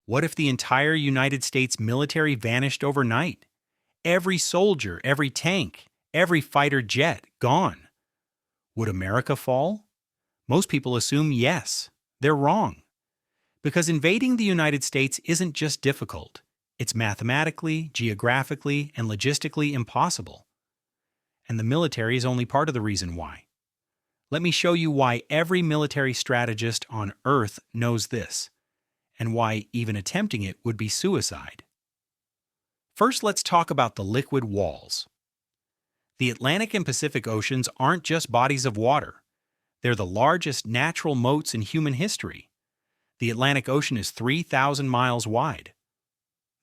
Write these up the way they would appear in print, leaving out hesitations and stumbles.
What if the entire United States military vanished overnight? Every soldier, every tank, every fighter jet gone. Would America fall? Most people assume yes. They're wrong. Because invading the United States isn't just difficult, it's mathematically, geographically, and logistically impossible. And the military is only part of the reason why. Let me show you why every military strategist on Earth knows this, and why even attempting it would be suicide. First, let's talk about the liquid walls. The Atlantic and Pacific Oceans aren't just bodies of water. They're the largest natural moats in human history. The Atlantic Ocean is 3,000 miles wide.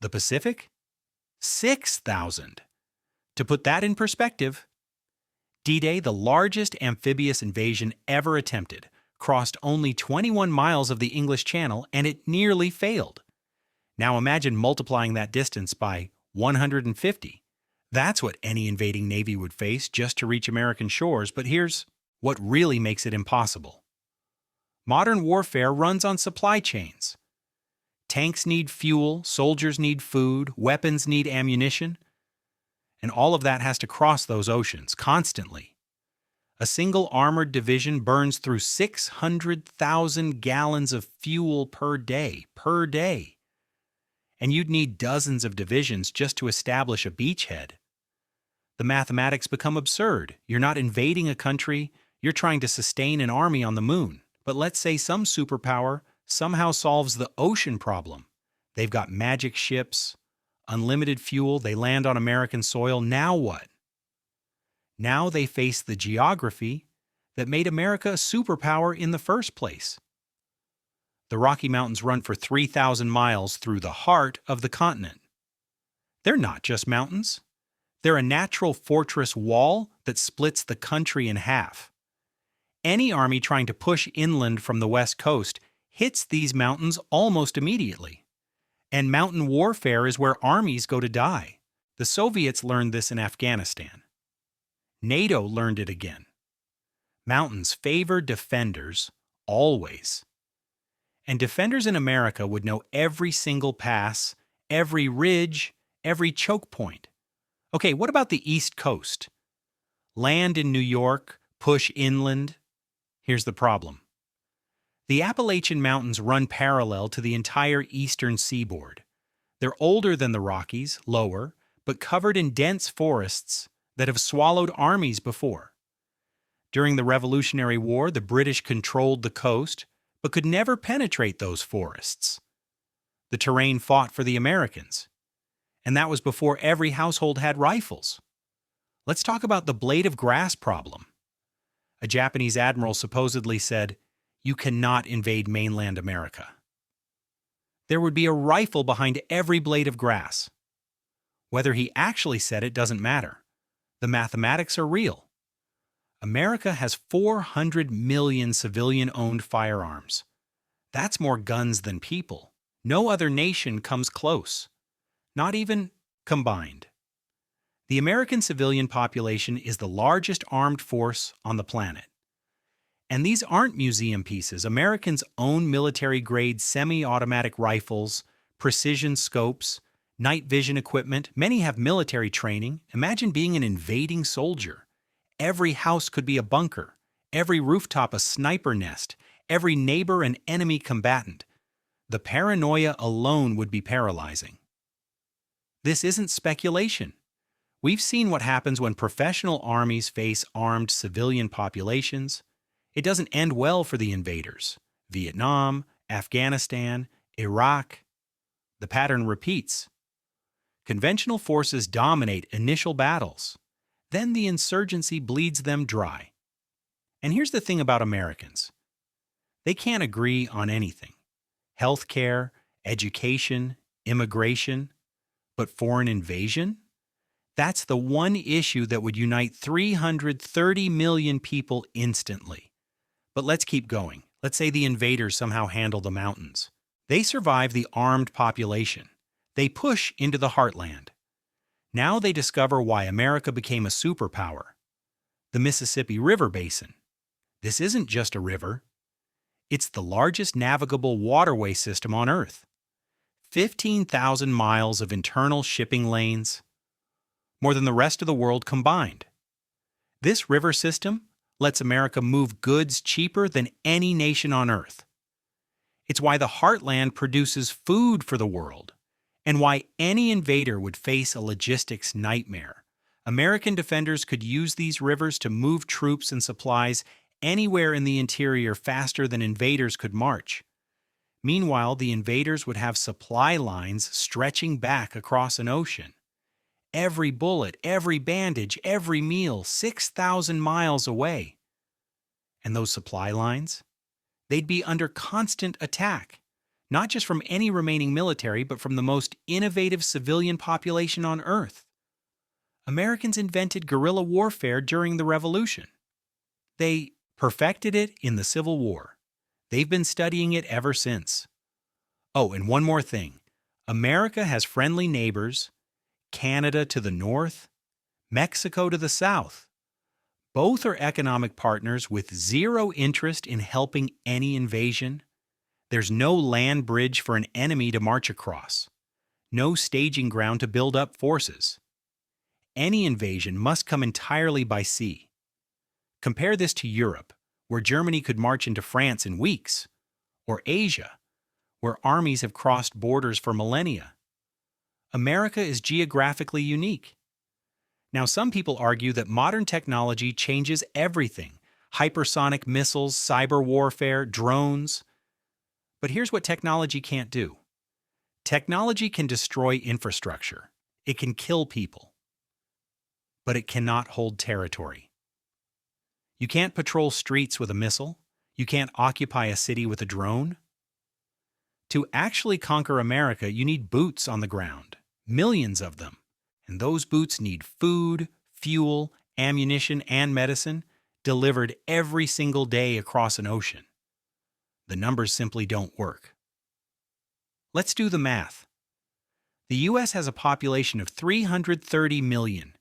The Pacific? 6,000. To put that in perspective, D-Day, the largest amphibious invasion ever attempted, crossed only 21 miles of the English Channel, and it nearly failed. Now imagine multiplying that distance by 150. That's what any invading navy would face just to reach American shores, but here's what really makes it impossible. Modern warfare runs on supply chains. Tanks need fuel, soldiers need food, weapons need ammunition, and all of that has to cross those oceans constantly. A single armored division burns through 600,000 gallons of fuel per day. And you'd need dozens of divisions just to establish a beachhead. The mathematics become absurd. You're not invading a country, you're trying to sustain an army on the moon. But let's say some superpower somehow solves the ocean problem. They've got magic ships, unlimited fuel, they land on American soil. Now what? Now they face the geography that made America a superpower in the first place. The Rocky Mountains run for 3,000 miles through the heart of the continent. They're not just mountains. They're a natural fortress wall that splits the country in half. Any army trying to push inland from the west coast hits these mountains almost immediately. And mountain warfare is where armies go to die. The Soviets learned this in Afghanistan. NATO learned it again. Mountains favor defenders always. And defenders in America would know every single pass, every ridge, every choke point. Okay, what about the East Coast? Land in New York, push inland. Here's the problem. The Appalachian Mountains run parallel to the entire eastern seaboard. They're older than the Rockies, lower, but covered in dense forests that have swallowed armies before. During the Revolutionary War, the British controlled the coast, but could never penetrate those forests. The terrain fought for the Americans, and that was before every household had rifles. Let's talk about the blade of grass problem. A Japanese admiral supposedly said, "You cannot invade mainland America." There would be a rifle behind every blade of grass. Whether he actually said it doesn't matter. The mathematics are real. America has 400 million civilian-owned firearms. That's more guns than people. No other nation comes close. Not even combined. The American civilian population is the largest armed force on the planet. And these aren't museum pieces. Americans own military-grade semi-automatic rifles, precision scopes, night vision equipment. Many have military training. Imagine being an invading soldier. Every house could be a bunker, every rooftop a sniper nest, every neighbor an enemy combatant. The paranoia alone would be paralyzing. This isn't speculation. We've seen what happens when professional armies face armed civilian populations. It doesn't end well for the invaders. Vietnam, Afghanistan, Iraq. The pattern repeats. Conventional forces dominate initial battles. Then the insurgency bleeds them dry. And here's the thing about Americans. They can't agree on anything. Healthcare, education, immigration. But foreign invasion? That's the one issue that would unite 330 million people instantly. But let's keep going. Let's say the invaders somehow handle the mountains. They survive the armed population. They push into the heartland. Now they discover why America became a superpower. The Mississippi River Basin. This isn't just a river. It's the largest navigable waterway system on Earth. 15,000 miles of internal shipping lanes, more than the rest of the world combined. This river system lets America move goods cheaper than any nation on Earth. It's why the heartland produces food for the world, and why any invader would face a logistics nightmare. American defenders could use these rivers to move troops and supplies anywhere in the interior faster than invaders could march. Meanwhile, the invaders would have supply lines stretching back across an ocean. Every bullet, every bandage, every meal, 6,000 miles away. And those supply lines? They'd be under constant attack, not just from any remaining military, but from the most innovative civilian population on Earth. Americans invented guerrilla warfare during the Revolution. They perfected it in the Civil War. They've been studying it ever since. Oh, and one more thing. America has friendly neighbors, Canada to the north, Mexico to the south. Both are economic partners with zero interest in helping any invasion. There's no land bridge for an enemy to march across, no staging ground to build up forces. Any invasion must come entirely by sea. Compare this to Europe, where Germany could march into France in weeks, or Asia, where armies have crossed borders for millennia. America is geographically unique. Now, some people argue that modern technology changes everything: hypersonic missiles, cyber warfare, drones. But here's what technology can't do. Technology can destroy infrastructure. It can kill people. But it cannot hold territory. You can't patrol streets with a missile. You can't occupy a city with a drone. To actually conquer America, you need boots on the ground, millions of them. And those boots need food, fuel, ammunition, and medicine delivered every single day across an ocean. The numbers simply don't work. Let's do the math. The U.S. has a population of 330 million.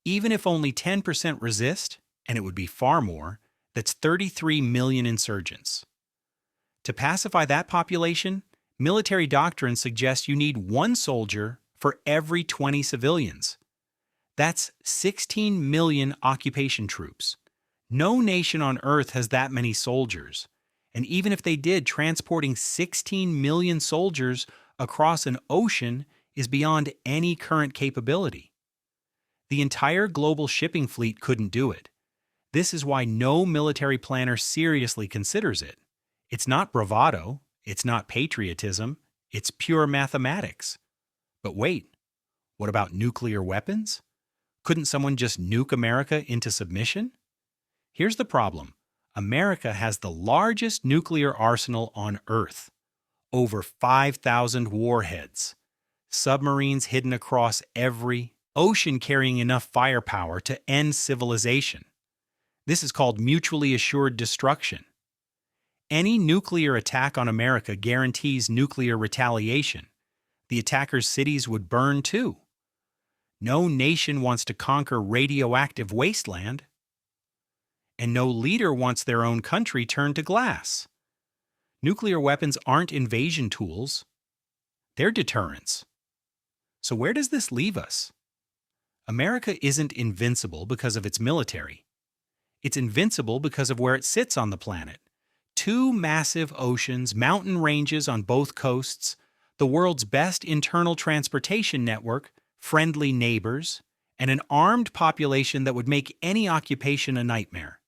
Even if only 10% resist, and it would be far more, that's 33 million insurgents. To pacify that population, military doctrine suggests you need one soldier for every 20 civilians. That's 16 million occupation troops. No nation on Earth has that many soldiers. And even if they did, transporting 16 million soldiers across an ocean is beyond any current capability. The entire global shipping fleet couldn't do it. This is why no military planner seriously considers it. It's not bravado, it's not patriotism, it's pure mathematics. But wait, what about nuclear weapons? Couldn't someone just nuke America into submission? Here's the problem. America has the largest nuclear arsenal on Earth. Over 5,000 warheads. Submarines hidden across every ocean carrying enough firepower to end civilization. This is called mutually assured destruction. Any nuclear attack on America guarantees nuclear retaliation. The attacker's cities would burn too. No nation wants to conquer radioactive wasteland. And no leader wants their own country turned to glass. Nuclear weapons aren't invasion tools. They're deterrents. So where does this leave us? America isn't invincible because of its military. It's invincible because of where it sits on the planet. 2 massive oceans, mountain ranges on both coasts, the world's best internal transportation network, friendly neighbors, and an armed population that would make any occupation a nightmare.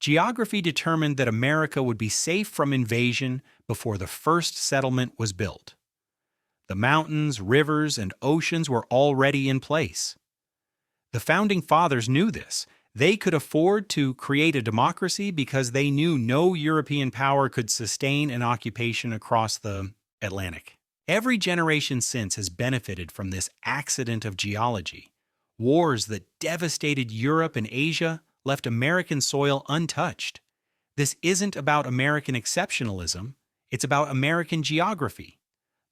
Geography determined that America would be safe from invasion before the first settlement was built. The mountains, rivers, and oceans were already in place. The Founding Fathers knew this. They could afford to create a democracy because they knew no European power could sustain an occupation across the Atlantic. Every generation since has benefited from this accident of geology. Wars that devastated Europe and Asia left American soil untouched. This isn't about American exceptionalism, it's about American geography.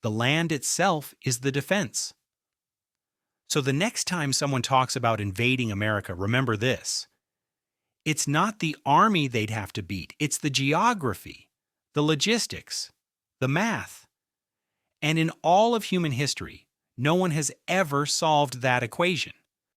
The land itself is the defense. So the next time someone talks about invading America, remember this. It's not the army they'd have to beat, it's the geography, the logistics, the math. And in all of human history, no one has ever solved that equation.